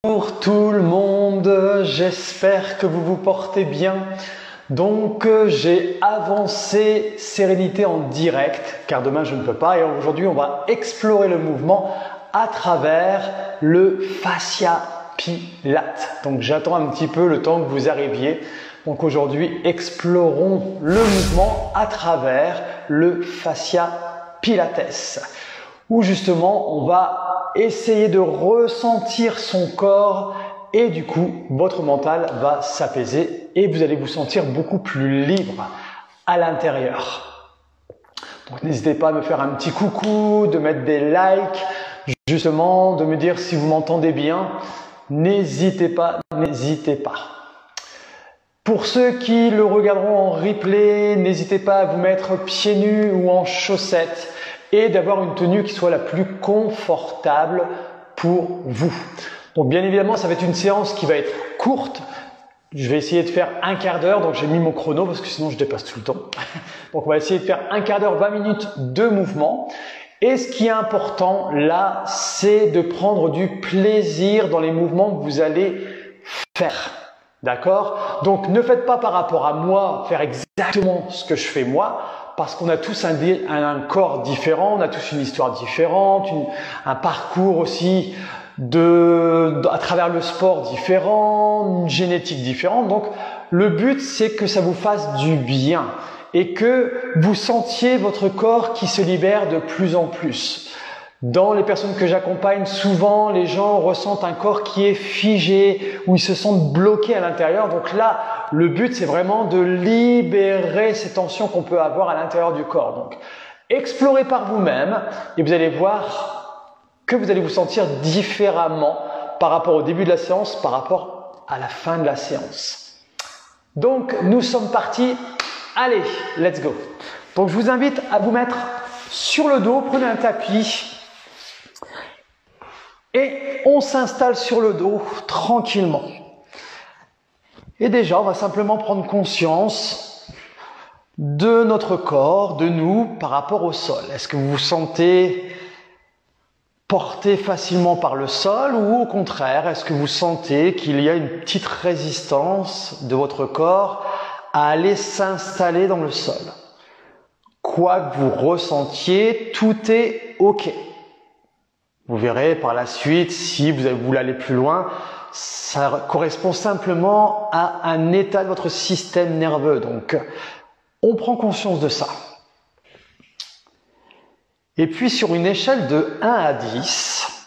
Bonjour tout le monde, j'espère que vous vous portez bien. Donc j'ai avancé sérénité en direct car demain je ne peux pas et aujourd'hui on va explorer le mouvement à travers le fascia pilate. Donc j'attends un petit peu le temps que vous arriviez. Donc aujourd'hui explorons le mouvement à travers le fascia pilates où justement on va essayer de ressentir son corps et du coup votre mental va s'apaiser et vous allez vous sentir beaucoup plus libre à l'intérieur. Donc n'hésitez pas à me faire un petit coucou, de mettre des likes, justement de me dire si vous m'entendez bien. N'hésitez pas, n'hésitez pas. Pour ceux qui le regarderont en replay, n'hésitez pas à vous mettre pieds nus ou en chaussettes et d'avoir une tenue qui soit la plus confortable pour vous. Donc bien évidemment, ça va être une séance qui va être courte. Je vais essayer de faire un quart d'heure, donc j'ai mis mon chrono parce que sinon je dépasse tout le temps. Donc on va essayer de faire un quart d'heure, 20 minutes de mouvement. Et ce qui est important là, c'est de prendre du plaisir dans les mouvements que vous allez faire. D'accord? Donc ne faites pas par rapport à moi faire exactement ce que je fais moi, parce qu'on a tous un corps différent, on a tous une histoire différente, un parcours aussi à travers le sport différent, une génétique différente. Donc le but c'est que ça vous fasse du bien et que vous sentiez votre corps qui se libère de plus en plus. Dans les personnes que j'accompagne, souvent les gens ressentent un corps qui est figé, où ils se sentent bloqués à l'intérieur. Donc là, le but c'est vraiment de libérer ces tensions qu'on peut avoir à l'intérieur du corps. Donc explorez par vous-même et vous allez voir que vous allez vous sentir différemment par rapport au début de la séance, par rapport à la fin de la séance. Donc nous sommes partis. Allez, let's go. Donc je vous invite à vous mettre sur le dos, prenez un tapis. Et on s'installe sur le dos tranquillement. Et déjà, on va simplement prendre conscience de notre corps, de nous, par rapport au sol. Est-ce que vous vous sentez porté facilement par le sol ou au contraire, est-ce que vous sentez qu'il y a une petite résistance de votre corps à aller s'installer dans le sol? Quoi que vous ressentiez, tout est OK. Vous verrez par la suite, si vous voulez aller plus loin, ça correspond simplement à un état de votre système nerveux. Donc, on prend conscience de ça. Et puis, sur une échelle de 1 à 10,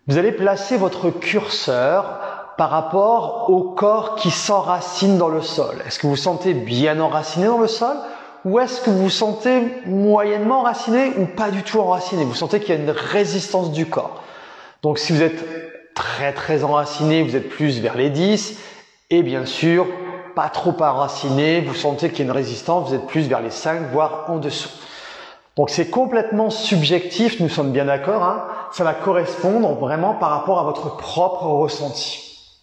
vous allez placer votre curseur par rapport au corps qui s'enracine dans le sol. Est-ce que vous vous sentez bien enraciné dans le sol ? Ou est-ce que vous vous sentez moyennement enraciné ou pas du tout enraciné? Vous sentez qu'il y a une résistance du corps. Donc si vous êtes très enraciné, vous êtes plus vers les 10. Et bien sûr, pas trop enraciné, vous sentez qu'il y a une résistance, vous êtes plus vers les 5, voire en dessous. Donc c'est complètement subjectif, nous sommes bien d'accord. Hein, ça va correspondre vraiment par rapport à votre propre ressenti.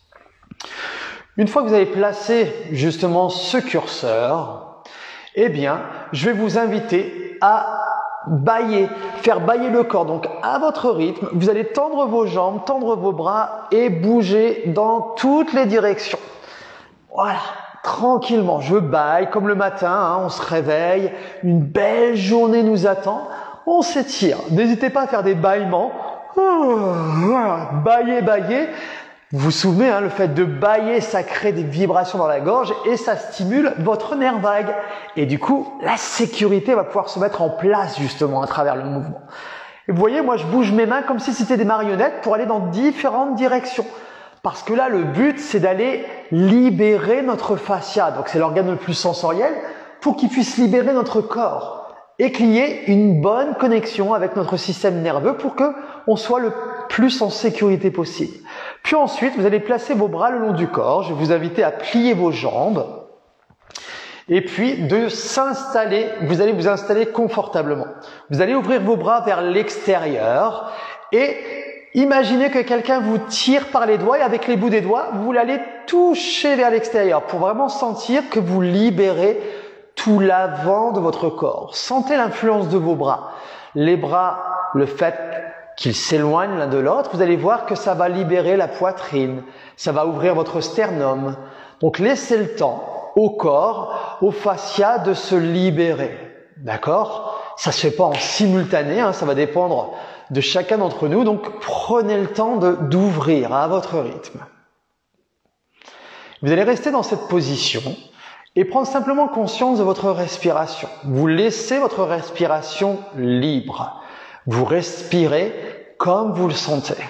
Une fois que vous avez placé justement ce curseur, eh bien, je vais vous inviter à bâiller, faire bâiller le corps. Donc, à votre rythme, vous allez tendre vos jambes, tendre vos bras et bouger dans toutes les directions. Voilà, tranquillement. Je bâille comme le matin, hein, on se réveille, une belle journée nous attend, on s'étire. N'hésitez pas à faire des bâillements. Voilà, bâiller. Vous vous souvenez, hein, le fait de bâiller, ça crée des vibrations dans la gorge et ça stimule votre nerf vague. Et du coup, la sécurité va pouvoir se mettre en place justement à travers le mouvement. Et vous voyez, moi je bouge mes mains comme si c'était des marionnettes pour aller dans différentes directions. Parce que là, le but, c'est d'aller libérer notre fascia. Donc c'est l'organe le plus sensoriel pour qu'il puisse libérer notre corps. Et qu'il y ait une bonne connexion avec notre système nerveux pour qu'on soit le plus en sécurité possible. Puis ensuite, vous allez placer vos bras le long du corps. Je vais vous inviter à plier vos jambes. Et puis de s'installer, vous allez vous installer confortablement. Vous allez ouvrir vos bras vers l'extérieur et imaginez que quelqu'un vous tire par les doigts et avec les bouts des doigts, vous l'allez toucher vers l'extérieur pour vraiment sentir que vous libérez tout l'avant de votre corps. Sentez l'influence de vos bras. Les bras, le fait qu'ils s'éloignent l'un de l'autre, vous allez voir que ça va libérer la poitrine, ça va ouvrir votre sternum. Donc laissez le temps au corps, au fascia de se libérer. D'accord? Ça se fait pas en simultané, hein, ça va dépendre de chacun d'entre nous. Donc prenez le temps d'ouvrir à votre rythme. Vous allez rester dans cette position et prendre simplement conscience de votre respiration. Vous laissez votre respiration libre. Vous respirez comme vous le sentez.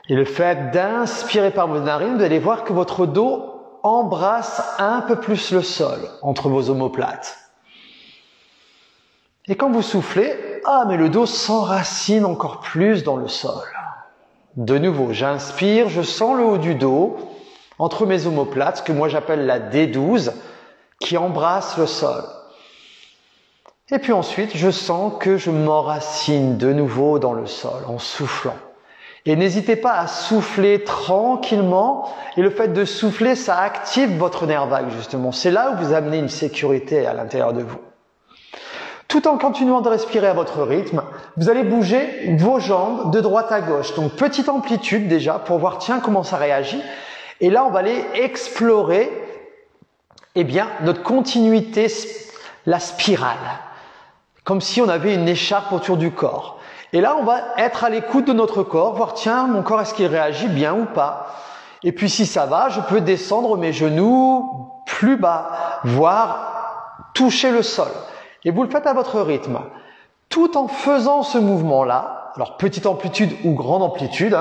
Et le fait d'inspirer par vos narines, vous allez voir que votre dos embrasse un peu plus le sol entre vos omoplates. Et quand vous soufflez, mais le dos s'enracine encore plus dans le sol. De nouveau, j'inspire, je sens le haut du dos entre mes omoplates, ce que moi j'appelle la D12, qui embrasse le sol. Et puis ensuite, je sens que je m'enracine de nouveau dans le sol en soufflant. Et n'hésitez pas à souffler tranquillement. Et le fait de souffler, ça active votre nerf vague justement. C'est là où vous amenez une sécurité à l'intérieur de vous. Tout en continuant de respirer à votre rythme, vous allez bouger vos jambes de droite à gauche. Donc petite amplitude déjà pour voir tiens comment ça réagit. Et là, on va aller explorer notre continuité, la spirale. Comme si on avait une écharpe autour du corps. Et là, on va être à l'écoute de notre corps, voir tiens, mon corps, est-ce qu'il réagit bien ou pas? Et puis si ça va, je peux descendre mes genoux plus bas, voire toucher le sol. Et vous le faites à votre rythme. Tout en faisant ce mouvement-là, alors petite amplitude ou grande amplitude,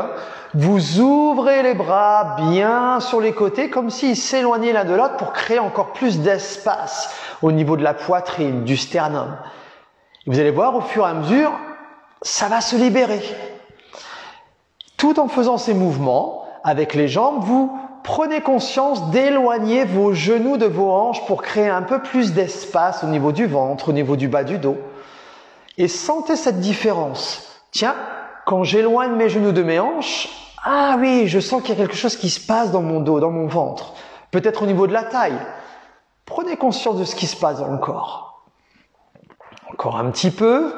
vous ouvrez les bras bien sur les côtés comme s'ils s'éloignaient l'un de l'autre pour créer encore plus d'espace au niveau de la poitrine, du sternum. Et vous allez voir au fur et à mesure, ça va se libérer. Tout en faisant ces mouvements avec les jambes, vous prenez conscience d'éloigner vos genoux de vos hanches pour créer un peu plus d'espace au niveau du ventre, au niveau du bas du dos. Et sentez cette différence. Tiens, quand j'éloigne mes genoux de mes hanches, ah oui, je sens qu'il y a quelque chose qui se passe dans mon dos, dans mon ventre. Peut-être au niveau de la taille. Prenez conscience de ce qui se passe dans le corps. Encore un petit peu.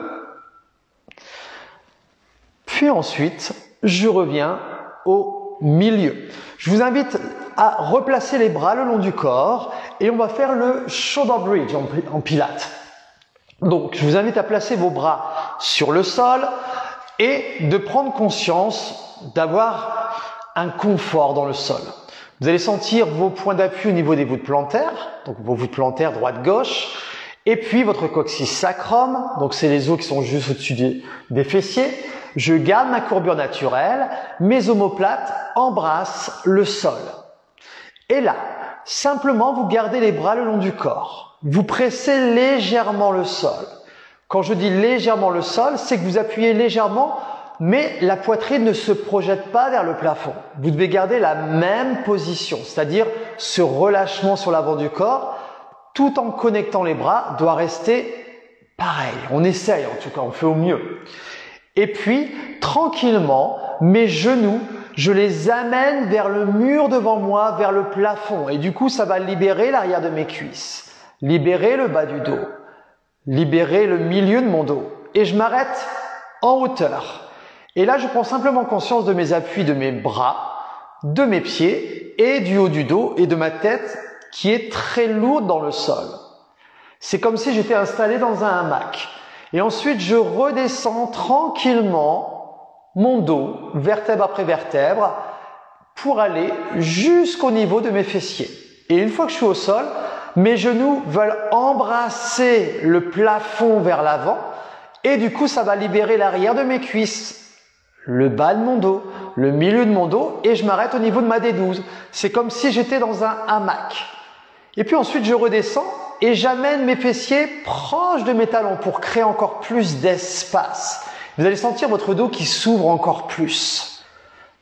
Puis ensuite, je reviens au milieu. Je vous invite à replacer les bras le long du corps et on va faire le shoulder bridge en pilates. Donc, je vous invite à placer vos bras sur le sol et de prendre conscience d'avoir un confort dans le sol. Vous allez sentir vos points d'appui au niveau des voûtes plantaires, donc vos voûtes plantaires droite-gauche, et puis votre coccyx sacrum, donc c'est les os qui sont juste au-dessus des fessiers. Je garde ma courbure naturelle, mes omoplates embrassent le sol. Et là, simplement vous gardez les bras le long du corps. Vous pressez légèrement le sol. Quand je dis légèrement le sol, c'est que vous appuyez légèrement, mais la poitrine ne se projette pas vers le plafond. Vous devez garder la même position, c'est-à-dire ce relâchement sur l'avant du corps, tout en connectant les bras, doit rester pareil. On essaye en tout cas, on fait au mieux. Et puis, tranquillement, mes genoux, je les amène vers le mur devant moi, vers le plafond. Et du coup, ça va libérer l'arrière de mes cuisses, libérer le bas du dos, libérer le milieu de mon dos. Et je m'arrête en hauteur. Et là, je prends simplement conscience de mes appuis de mes bras, de mes pieds et du haut du dos et de ma tête qui est très lourde dans le sol. C'est comme si j'étais installé dans un hamac. Et ensuite, je redescends tranquillement mon dos, vertèbre après vertèbre, pour aller jusqu'au niveau de mes fessiers. Et une fois que je suis au sol, mes genoux veulent embrasser le plafond vers l'avant et du coup, ça va libérer l'arrière de mes cuisses, le bas de mon dos, le milieu de mon dos et je m'arrête au niveau de ma D12. C'est comme si j'étais dans un hamac. Et puis ensuite, je redescends et j'amène mes fessiers proches de mes talons pour créer encore plus d'espace. Vous allez sentir votre dos qui s'ouvre encore plus.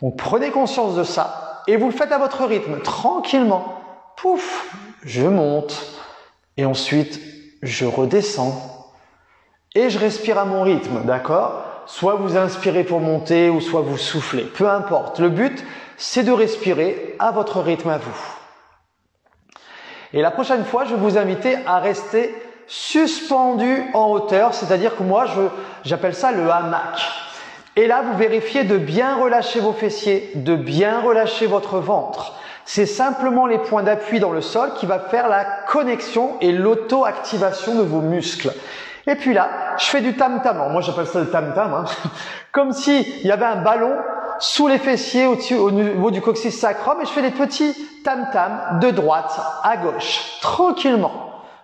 Donc prenez conscience de ça et vous le faites à votre rythme, tranquillement. Pouf, je monte et ensuite je redescends et je respire à mon rythme, d'accord? Soit vous inspirez pour monter ou soit vous soufflez, peu importe. Le but, c'est de respirer à votre rythme à vous. Et la prochaine fois, je vais vous inviter à rester suspendu en hauteur, c'est-à-dire que moi, j'appelle ça le hamac. Et là, vous vérifiez de bien relâcher vos fessiers, de bien relâcher votre ventre. C'est simplement les points d'appui dans le sol qui va faire la connexion et l'auto-activation de vos muscles. Et puis là, je fais du tam-tam. Alors moi, j'appelle ça le tam-tam, hein. Comme s'il y avait un ballon sous les fessiers au niveau du coccyx sacrum et je fais des petits tam-tam de droite à gauche, tranquillement.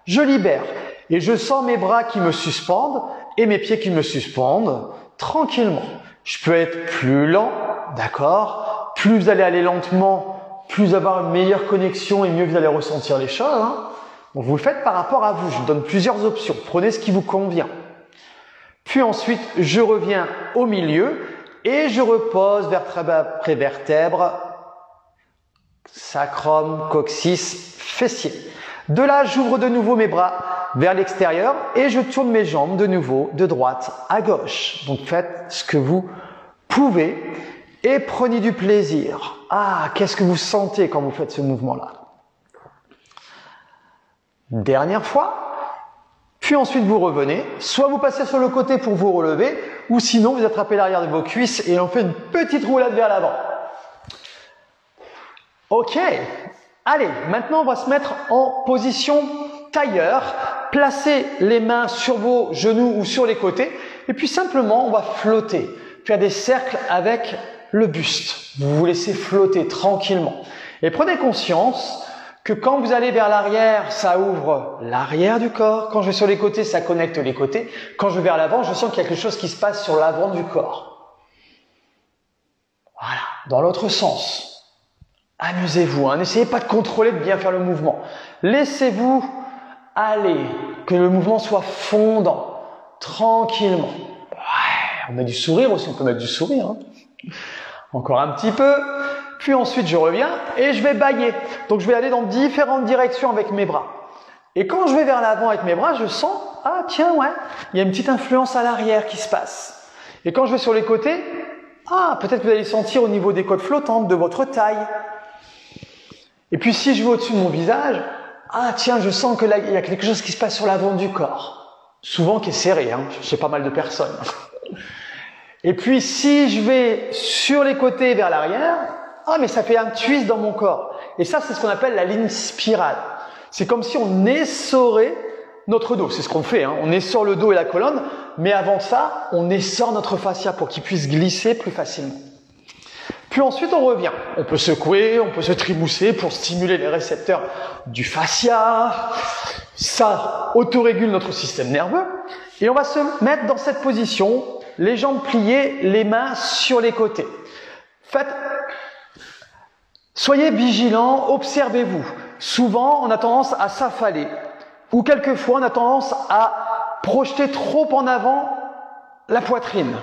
Je libère et je sens mes bras qui me suspendent et mes pieds qui me suspendent tranquillement. Je peux être plus lent, d'accord? Plus vous allez aller lentement, plus vous allez avoir une meilleure connexion et mieux vous allez ressentir les choses, hein. Donc vous le faites par rapport à vous. Je vous donne plusieurs options. Prenez ce qui vous convient. Puis ensuite, je reviens au milieu et je repose vertèbre après vertèbre, sacrum, coccyx, fessier. De là, j'ouvre de nouveau mes bras vers l'extérieur et je tourne mes jambes de nouveau de droite à gauche. Donc faites ce que vous pouvez et prenez du plaisir. Ah, qu'est-ce que vous sentez quand vous faites ce mouvement-là? Dernière fois. Puis ensuite vous revenez, soit vous passez sur le côté pour vous relever, ou sinon vous attrapez l'arrière de vos cuisses et on fait une petite roulade vers l'avant. Ok, allez, maintenant on va se mettre en position tailleur, placez les mains sur vos genoux ou sur les côtés, et puis simplement on va flotter, faire des cercles avec le buste. Vous vous laissez flotter tranquillement. Et prenez conscience que quand vous allez vers l'arrière, ça ouvre l'arrière du corps. Quand je vais sur les côtés, ça connecte les côtés. Quand je vais vers l'avant, je sens qu'il y a quelque chose qui se passe sur l'avant du corps. Voilà, dans l'autre sens. Amusez-vous, hein. N'essayez pas de contrôler, de bien faire le mouvement. Laissez-vous aller, que le mouvement soit fondant, tranquillement. Ouais, on met du sourire aussi, on peut mettre du sourire, hein. Encore un petit peu. Puis ensuite, je reviens et je vais bâiller. Donc, je vais aller dans différentes directions avec mes bras. Et quand je vais vers l'avant avec mes bras, je sens, ah tiens, ouais, il y a une petite influence à l'arrière qui se passe. Et quand je vais sur les côtés, ah, peut-être que vous allez sentir au niveau des côtes flottantes de votre taille. Et puis, si je vais au-dessus de mon visage, ah tiens, je sens que là, il y a quelque chose qui se passe sur l'avant du corps. Souvent qui est serré, hein, chez pas mal de personnes. Et puis, si je vais sur les côtés vers l'arrière, ah, mais ça fait un twist dans mon corps. Et ça, c'est ce qu'on appelle la ligne spirale. C'est comme si on essorait notre dos. C'est ce qu'on fait, hein. On essore le dos et la colonne. Mais avant ça, on essore notre fascia pour qu'il puisse glisser plus facilement. Puis ensuite, on revient. On peut secouer, on peut se trimousser pour stimuler les récepteurs du fascia. Ça autorégule notre système nerveux. Et on va se mettre dans cette position, les jambes pliées, les mains sur les côtés. Soyez vigilants, observez-vous. Souvent, on a tendance à s'affaler. Ou quelquefois, on a tendance à projeter trop en avant la poitrine,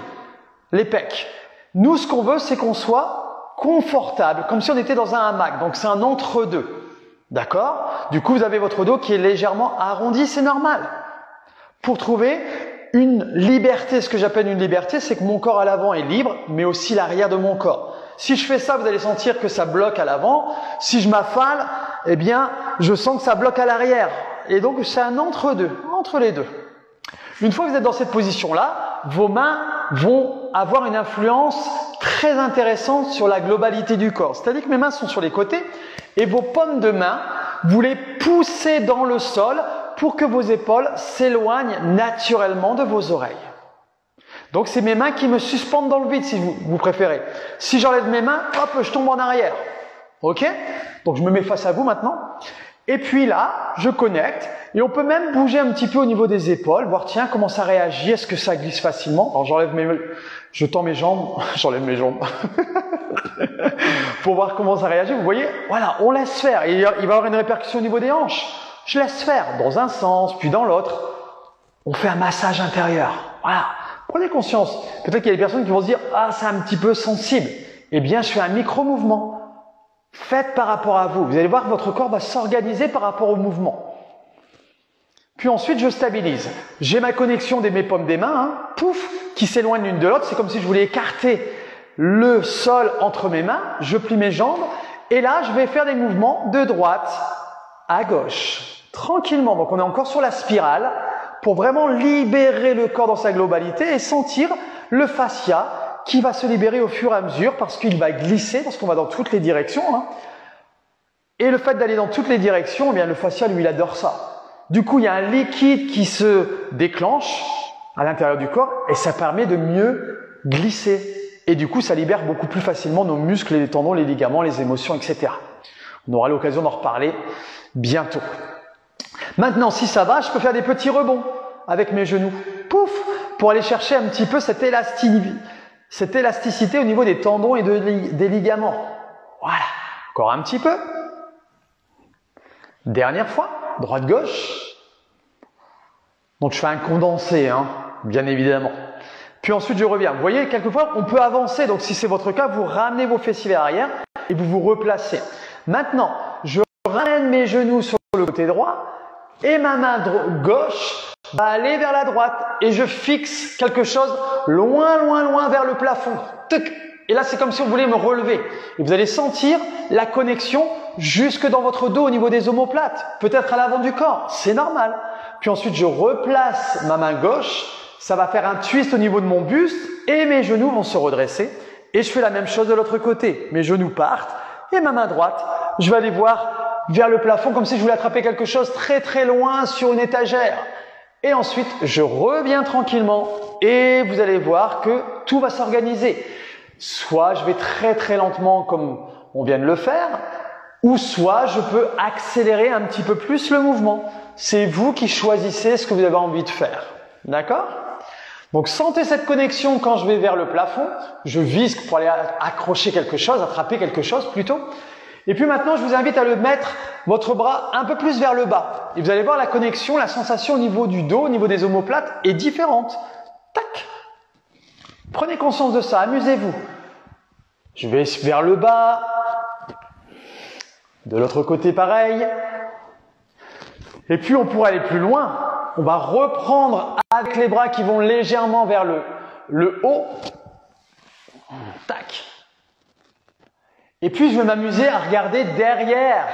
les pecs. Nous, ce qu'on veut, c'est qu'on soit confortable, comme si on était dans un hamac. Donc, c'est un entre-deux. D'accord? Du coup, vous avez votre dos qui est légèrement arrondi, c'est normal. Pour trouver une liberté, ce que j'appelle une liberté, c'est que mon corps à l'avant est libre, mais aussi l'arrière de mon corps. Si je fais ça, vous allez sentir que ça bloque à l'avant. Si je m'affale, eh bien, je sens que ça bloque à l'arrière. Et donc, c'est un entre-deux, entre les deux. Une fois que vous êtes dans cette position-là, vos mains vont avoir une influence très intéressante sur la globalité du corps. C'est-à-dire que mes mains sont sur les côtés et vos paumes de main, vous les poussez dans le sol pour que vos épaules s'éloignent naturellement de vos oreilles. Donc, c'est mes mains qui me suspendent dans le vide, si vous préférez. Si j'enlève mes mains, hop, je tombe en arrière. Ok? Donc, je me mets face à vous maintenant. Et puis là, je connecte. Et on peut même bouger un petit peu au niveau des épaules, voir, tiens, comment ça réagit, est-ce que ça glisse facilement? Alors, je tends mes jambes, j'enlève mes jambes. Pour voir comment ça réagit. Vous voyez? Voilà, on laisse faire. Et il va y avoir une répercussion au niveau des hanches. Je laisse faire dans un sens, puis dans l'autre. On fait un massage intérieur. Voilà. Prenez conscience. Peut-être qu'il y a des personnes qui vont se dire « Ah, c'est un petit peu sensible. » Eh bien, je fais un micro-mouvement. Faites par rapport à vous. Vous allez voir que votre corps va s'organiser par rapport au mouvement. Puis ensuite, je stabilise. J'ai ma connexion mes paumes des mains, hein, pouf, qui s'éloignent l'une de l'autre. C'est comme si je voulais écarter le sol entre mes mains. Je plie mes jambes. Et là, je vais faire des mouvements de droite à gauche. tranquillement. Donc on est encore sur la spirale pour vraiment libérer le corps dans sa globalité et sentir le fascia qui va se libérer au fur et à mesure parce qu'il va glisser, parce qu'on va dans toutes les directions. Hein. Et le fait d'aller dans toutes les directions, eh bien le fascia, lui, il adore ça. Du coup, il y a un liquide qui se déclenche à l'intérieur du corps et ça permet de mieux glisser. Et du coup, ça libère beaucoup plus facilement nos muscles, les tendons, les ligaments, les émotions, etc. On aura l'occasion d'en reparler bientôt. Maintenant, si ça va, je peux faire des petits rebonds avec mes genoux. Pouf! Pour aller chercher un petit peu cette élasticité au niveau des tendons et des ligaments. Voilà. Encore un petit peu. Dernière fois. Droite-gauche. Donc, je fais un condensé, hein, bien évidemment. Puis ensuite, je reviens. Vous voyez, quelquefois, on peut avancer. Donc, si c'est votre cas, vous ramenez vos fessiers vers l'arrière et vous vous replacez. Maintenant, je ramène mes genoux sur le côté droit et ma main gauche va aller vers la droite et je fixe quelque chose loin, loin, loin vers le plafond. Et là, c'est comme si on voulait me relever. Et vous allez sentir la connexion jusque dans votre dos au niveau des omoplates, peut-être à l'avant du corps. C'est normal. Puis ensuite, je replace ma main gauche. Ça va faire un twist au niveau de mon buste et mes genoux vont se redresser. Et je fais la même chose de l'autre côté. Mes genoux partent et ma main droite, je vais aller voir vers le plafond comme si je voulais attraper quelque chose très très loin sur une étagère. Et ensuite, je reviens tranquillement et vous allez voir que tout va s'organiser. Soit je vais très très lentement comme on vient de le faire, ou soit je peux accélérer un petit peu plus le mouvement. C'est vous qui choisissez ce que vous avez envie de faire. D'accord ? Donc sentez cette connexion quand je vais vers le plafond. Je vise pour aller accrocher quelque chose, attraper quelque chose plutôt. Et puis maintenant, je vous invite à le mettre, votre bras un peu plus vers le bas. Et vous allez voir la connexion, la sensation au niveau du dos, au niveau des omoplates est différente. Tac. Prenez conscience de ça, amusez-vous. Je vais vers le bas. De l'autre côté, pareil. Et puis, on pourrait aller plus loin. On va reprendre avec les bras qui vont légèrement vers le haut. Tac. Et puis, je vais m'amuser à regarder derrière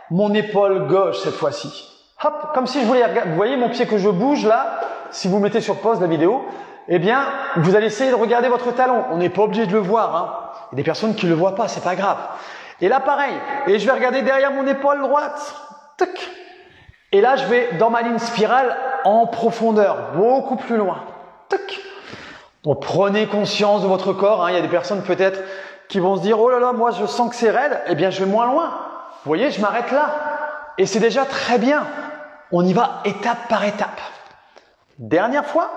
mon épaule gauche cette fois-ci. Hop, comme si je voulais regarder. Vous voyez mon pied que je bouge là? Si vous mettez sur pause la vidéo, eh bien, vous allez essayer de regarder votre talon. On n'est pas obligé de le voir. Hein. Il y a des personnes qui ne le voient pas, c'est pas grave. Et là, pareil. Et je vais regarder derrière mon épaule droite. Tac. Et là, je vais dans ma ligne spirale en profondeur, beaucoup plus loin. Tac. Donc, prenez conscience de votre corps. Hein. Il y a des personnes peut-être qui vont se dire « Oh là là, moi je sens que c'est raide. » Eh bien, je vais moins loin. Vous voyez, je m'arrête là. Et c'est déjà très bien. On y va étape par étape. Dernière fois.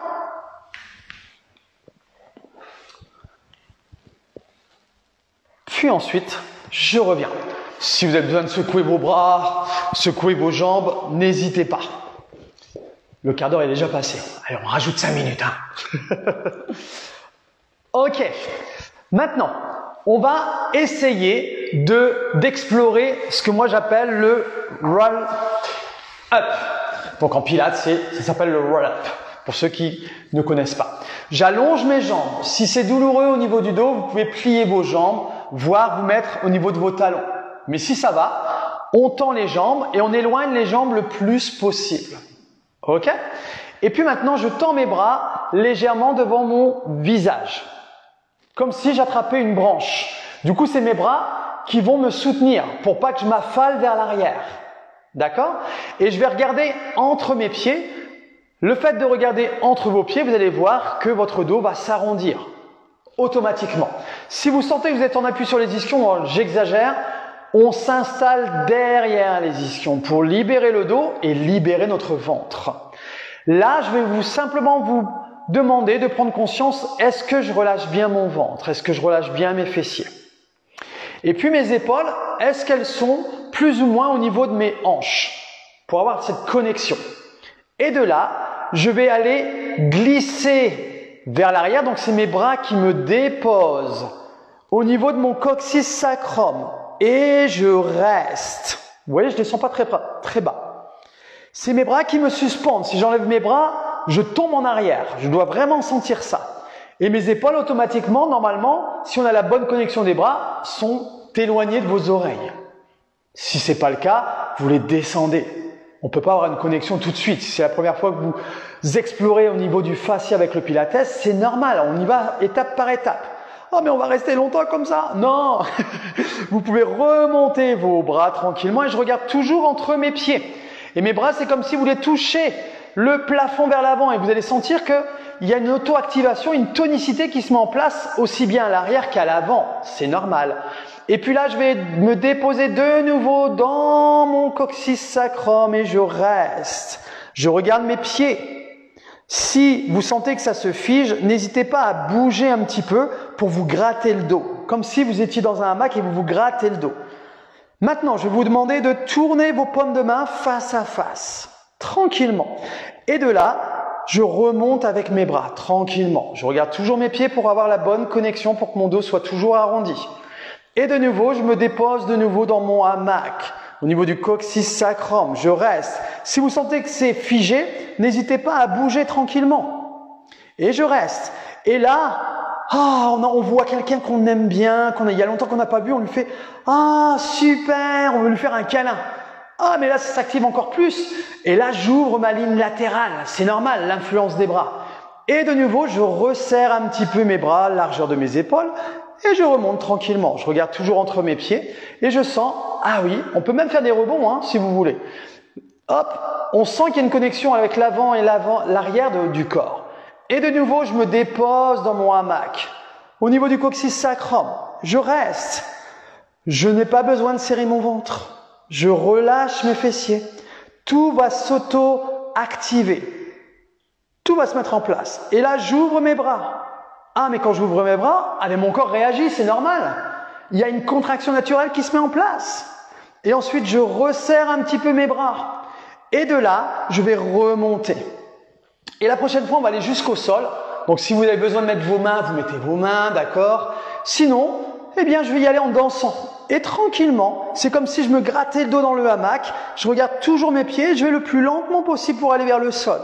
Puis ensuite, je reviens. Si vous avez besoin de secouer vos bras, secouer vos jambes, n'hésitez pas. Le quart d'heure est déjà passé. Allez, on rajoute 5 minutes. Hein. Ok. Maintenant, on va essayer d'explorer ce que moi j'appelle le roll up. Donc en pilates, ça s'appelle le roll up. Pour ceux qui ne connaissent pas. J'allonge mes jambes. Si c'est douloureux au niveau du dos, vous pouvez plier vos jambes, voire vous mettre au niveau de vos talons. Mais si ça va, on tend les jambes et on éloigne les jambes le plus possible. Ok? Et puis maintenant, je tends mes bras légèrement devant mon visage. Comme si j'attrapais une branche. Du coup, c'est mes bras qui vont me soutenir pour pas que je m'affale vers l'arrière. D'accord? Et je vais regarder entre mes pieds. Le fait de regarder entre vos pieds, vous allez voir que votre dos va s'arrondir automatiquement. Si vous sentez que vous êtes en appui sur les ischions, j'exagère, on s'installe derrière les ischions pour libérer le dos et libérer notre ventre. Là, je vais simplement vous demander de prendre conscience, est-ce que je relâche bien mon ventre? Est-ce que je relâche bien mes fessiers? Et puis mes épaules, est-ce qu'elles sont plus ou moins au niveau de mes hanches? Pour avoir cette connexion. Et de là, je vais aller glisser vers l'arrière. Donc, c'est mes bras qui me déposent au niveau de mon coccyx sacrum. Et je reste. Vous voyez, je ne descends pas très bas. C'est mes bras qui me suspendent. Si j'enlève mes bras, je tombe en arrière. Je dois vraiment sentir ça. Et mes épaules, automatiquement, normalement, si on a la bonne connexion des bras, sont éloignées de vos oreilles. Si ce n'est pas le cas, vous les descendez. On ne peut pas avoir une connexion tout de suite. Si c'est la première fois que vous explorez au niveau du fascia avec le pilates, c'est normal. On y va étape par étape. Oh, mais on va rester longtemps comme ça? Non. Vous pouvez remonter vos bras tranquillement et je regarde toujours entre mes pieds. Et mes bras, c'est comme si vous voulez toucher le plafond vers l'avant et vous allez sentir qu'il y a une auto-activation, une tonicité qui se met en place aussi bien à l'arrière qu'à l'avant. C'est normal. Et puis là, je vais me déposer de nouveau dans mon coccyx sacrum et je reste. Je regarde mes pieds. Si vous sentez que ça se fige, n'hésitez pas à bouger un petit peu pour vous gratter le dos. Comme si vous étiez dans un hamac et vous vous grattez le dos. Maintenant, je vais vous demander de tourner vos paumes de main face à face. Tranquillement. Et de là, je remonte avec mes bras. Tranquillement. Je regarde toujours mes pieds pour avoir la bonne connexion pour que mon dos soit toujours arrondi. Et de nouveau, je me dépose de nouveau dans mon hamac, au niveau du coccyx sacrum. Je reste. Si vous sentez que c'est figé, n'hésitez pas à bouger tranquillement. Et je reste. Et là, on voit quelqu'un qu'on aime bien, il y a longtemps qu'on n'a pas vu, on lui fait « Ah, super !» On veut lui faire un câlin. Ah, mais là, ça s'active encore plus. Et là, j'ouvre ma ligne latérale. C'est normal, l'influence des bras. Et de nouveau, je resserre un petit peu mes bras, largeur de mes épaules. Et je remonte tranquillement. Je regarde toujours entre mes pieds et je sens, ah oui, on peut même faire des rebonds si vous voulez. Hop, on sent qu'il y a une connexion avec l'avant et l'arrière du corps. Et de nouveau, je me dépose dans mon hamac. Au niveau du coccyx sacrum, je reste. Je n'ai pas besoin de serrer mon ventre. Je relâche mes fessiers. Tout va s'auto-activer. Tout va se mettre en place. Et là, j'ouvre mes bras. Ah, mais quand j'ouvre mes bras, mon corps réagit, c'est normal. Il y a une contraction naturelle qui se met en place. Et ensuite, je resserre un petit peu mes bras. Et de là, je vais remonter. Et la prochaine fois, on va aller jusqu'au sol. Donc, si vous avez besoin de mettre vos mains, vous mettez vos mains, d'accord? Sinon, je vais y aller en dansant. Et tranquillement, c'est comme si je me grattais le dos dans le hamac. Je regarde toujours mes pieds. Je vais le plus lentement possible pour aller vers le sol.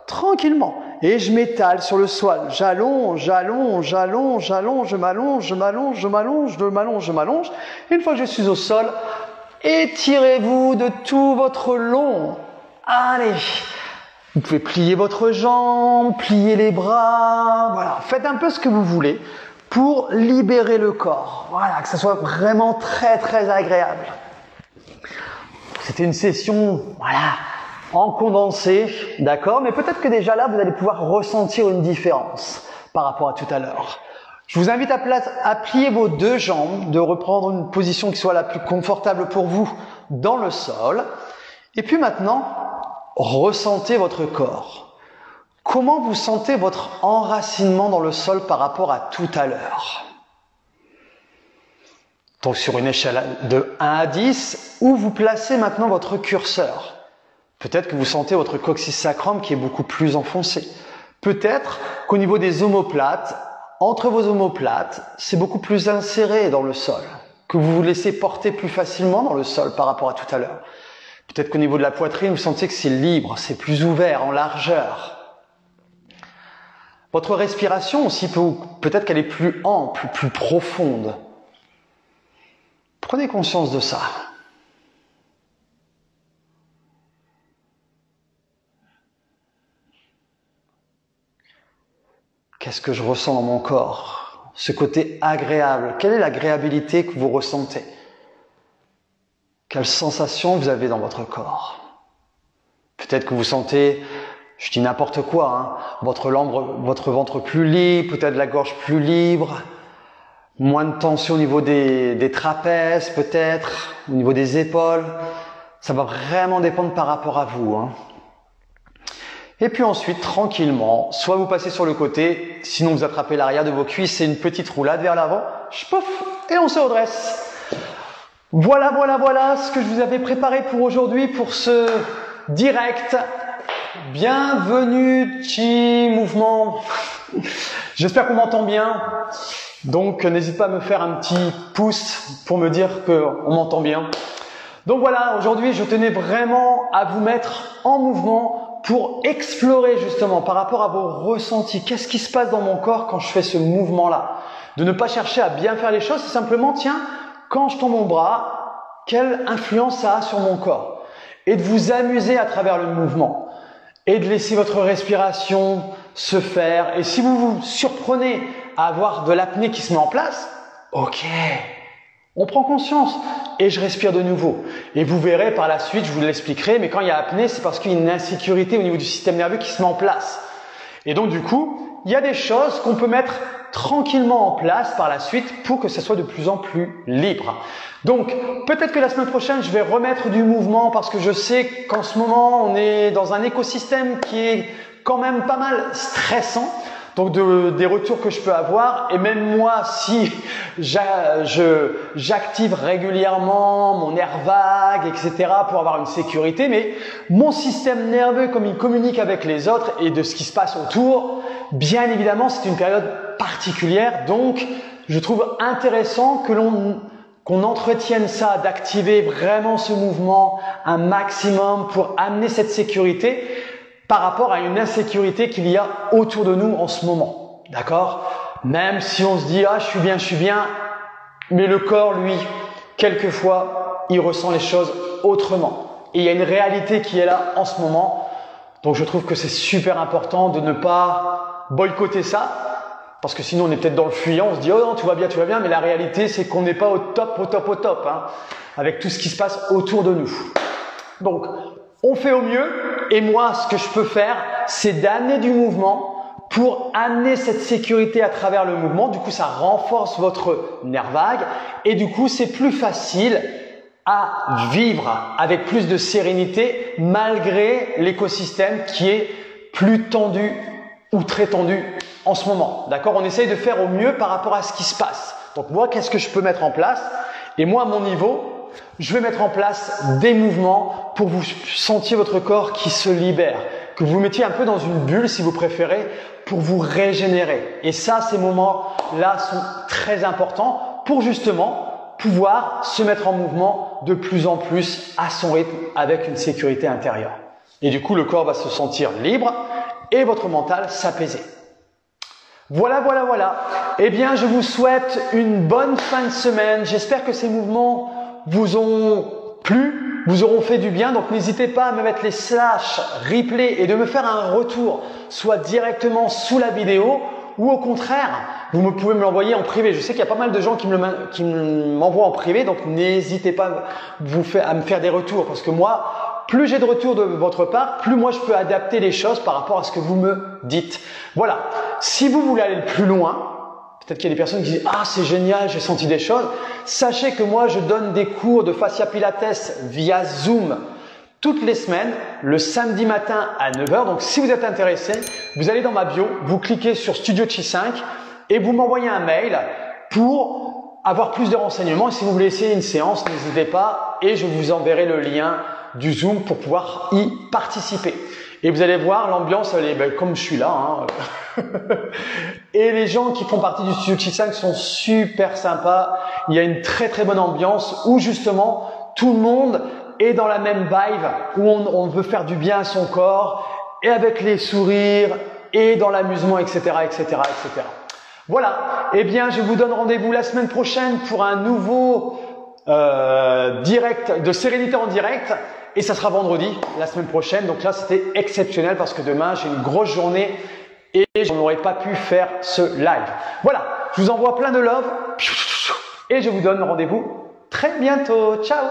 Tranquillement. Et je m'étale sur le sol. J'allonge, j'allonge, j'allonge, j'allonge, je m'allonge, je m'allonge, je m'allonge, je m'allonge, je m'allonge. Une fois que je suis au sol, étirez-vous de tout votre long. Allez. Vous pouvez plier votre jambe, plier les bras. Voilà. Faites un peu ce que vous voulez pour libérer le corps. Voilà. Que ça soit vraiment très, très agréable. C'était une session, en condensé, d'accord? Mais peut-être que déjà là, vous allez pouvoir ressentir une différence par rapport à tout à l'heure. Je vous invite à plier vos deux jambes, de reprendre une position qui soit la plus confortable pour vous dans le sol. Et puis maintenant, ressentez votre corps. Comment vous sentez votre enracinement dans le sol par rapport à tout à l'heure? Donc sur une échelle de 1 à 10, où vous placez maintenant votre curseur? Peut-être que vous sentez votre coccyx sacrum qui est beaucoup plus enfoncé. Peut-être qu'au niveau des omoplates, entre vos omoplates, c'est beaucoup plus inséré dans le sol, que vous vous laissez porter plus facilement dans le sol par rapport à tout à l'heure. Peut-être qu'au niveau de la poitrine, vous sentez que c'est libre, c'est plus ouvert, en largeur. Votre respiration aussi, peut-être qu'elle est plus ample, plus profonde. Prenez conscience de ça. Qu'est-ce que je ressens dans mon corps? Ce côté agréable. Quelle est l'agréabilité que vous ressentez? Quelle sensation vous avez dans votre corps? Peut-être que vous sentez, je dis n'importe quoi, votre ventre plus libre, peut-être la gorge plus libre, moins de tension au niveau des trapèzes peut-être, au niveau des épaules. Ça va vraiment dépendre par rapport à vous. Et puis ensuite, tranquillement, soit vous passez sur le côté, sinon vous attrapez l'arrière de vos cuisses et une petite roulade vers l'avant, pouf, et on se redresse. Voilà ce que je vous avais préparé pour aujourd'hui, pour ce direct. Bienvenue, petit mouvement. J'espère qu'on m'entend bien. Donc, n'hésite pas à me faire un petit pouce pour me dire qu'on m'entend bien. Donc voilà, aujourd'hui, je tenais vraiment à vous mettre en mouvement pour explorer justement par rapport à vos ressentis. Qu'est-ce qui se passe dans mon corps quand je fais ce mouvement-là? De ne pas chercher à bien faire les choses, c'est simplement, tiens, quand je tends mon bras, quelle influence ça a sur mon corps? et de vous amuser à travers le mouvement et de laisser votre respiration se faire. Et si vous vous surprenez à avoir de l'apnée qui se met en place, ok, on prend conscience et je respire de nouveau. Et vous verrez par la suite, je vous l'expliquerai, mais quand il y a apnée, c'est parce qu'il y a une insécurité au niveau du système nerveux qui se met en place. Et donc du coup, il y a des choses qu'on peut mettre tranquillement en place par la suite pour que ça soit de plus en plus libre. Donc peut-être que la semaine prochaine, je vais remettre du mouvement parce que je sais qu'en ce moment, on est dans un écosystème qui est quand même pas mal stressant. Donc des retours que je peux avoir, et même moi, si j'active régulièrement mon nerf vague, etc. pour avoir une sécurité, mais mon système nerveux, comme il communique avec les autres et de ce qui se passe autour, bien évidemment, c'est une période particulière. Donc, je trouve intéressant que qu'on entretienne ça, d'activer vraiment ce mouvement un maximum pour amener cette sécurité par rapport à une insécurité qu'il y a autour de nous en ce moment. D'accord? Même si on se dit « Ah, je suis bien », mais le corps, lui, quelquefois, il ressent les choses autrement. Et il y a une réalité qui est là en ce moment. Donc, je trouve que c'est super important de ne pas boycotter ça. Parce que sinon, on est peut-être dans le fuyant, on se dit « Oh non, tout va bien », mais la réalité, c'est qu'on n'est pas au top, hein, avec tout ce qui se passe autour de nous. Donc, on fait au mieux, et moi, ce que je peux faire, c'est d'amener du mouvement pour amener cette sécurité à travers le mouvement. Du coup, ça renforce votre nerf vague, et du coup, c'est plus facile à vivre avec plus de sérénité malgré l'écosystème qui est plus tendu ou très tendu en ce moment. D'accord? On essaye de faire au mieux par rapport à ce qui se passe. Donc moi, qu'est-ce que je peux mettre en place? Et moi, à mon niveau, je vais mettre en place des mouvements pour vous sentir votre corps qui se libère, que vous mettiez un peu dans une bulle si vous préférez, pour vous régénérer. Et ça, ces moments-là sont très importants pour justement pouvoir se mettre en mouvement de plus en plus à son rythme avec une sécurité intérieure. Et du coup, le corps va se sentir libre et votre mental s'apaiser. Voilà. Eh bien, je vous souhaite une bonne fin de semaine. J'espère que ces mouvements vous ont plu, vous auront fait du bien. Donc, n'hésitez pas à me mettre les / replay et de me faire un retour, soit directement sous la vidéo ou au contraire, vous pouvez me l'envoyer en privé. Je sais qu'il y a pas mal de gens qui m'envoient en privé, donc n'hésitez pas à me faire des retours parce que moi, plus j'ai de retours de votre part, plus moi je peux adapter les choses par rapport à ce que vous me dites. Voilà. Si vous voulez aller plus loin, peut-être qu'il y a des personnes qui disent « Ah, c'est génial, j'ai senti des choses ». Sachez que moi, je donne des cours de fascia pilates via Zoom toutes les semaines, le samedi matin à 9 h. Donc, si vous êtes intéressé, vous allez dans ma bio, vous cliquez sur Studio Chi 5 et vous m'envoyez un mail pour avoir plus de renseignements. Et si vous voulez essayer une séance, n'hésitez pas et je vous enverrai le lien du Zoom pour pouvoir y participer. Et vous allez voir, l'ambiance, elle est comme je suis là. Hein. Et les gens qui font partie du Studio Chi 5 sont super sympas. Il y a une très bonne ambiance où justement tout le monde est dans la même vibe, où on veut faire du bien à son corps et avec les sourires et dans l'amusement, etc. Voilà. Eh bien, je vous donne rendez-vous la semaine prochaine pour un nouveau direct de sérénité en direct. Et ça sera vendredi, la semaine prochaine. Donc là, c'était exceptionnel parce que demain, j'ai une grosse journée et je n'aurais pas pu faire ce live. Voilà, je vous envoie plein de love et je vous donne rendez-vous très bientôt. Ciao!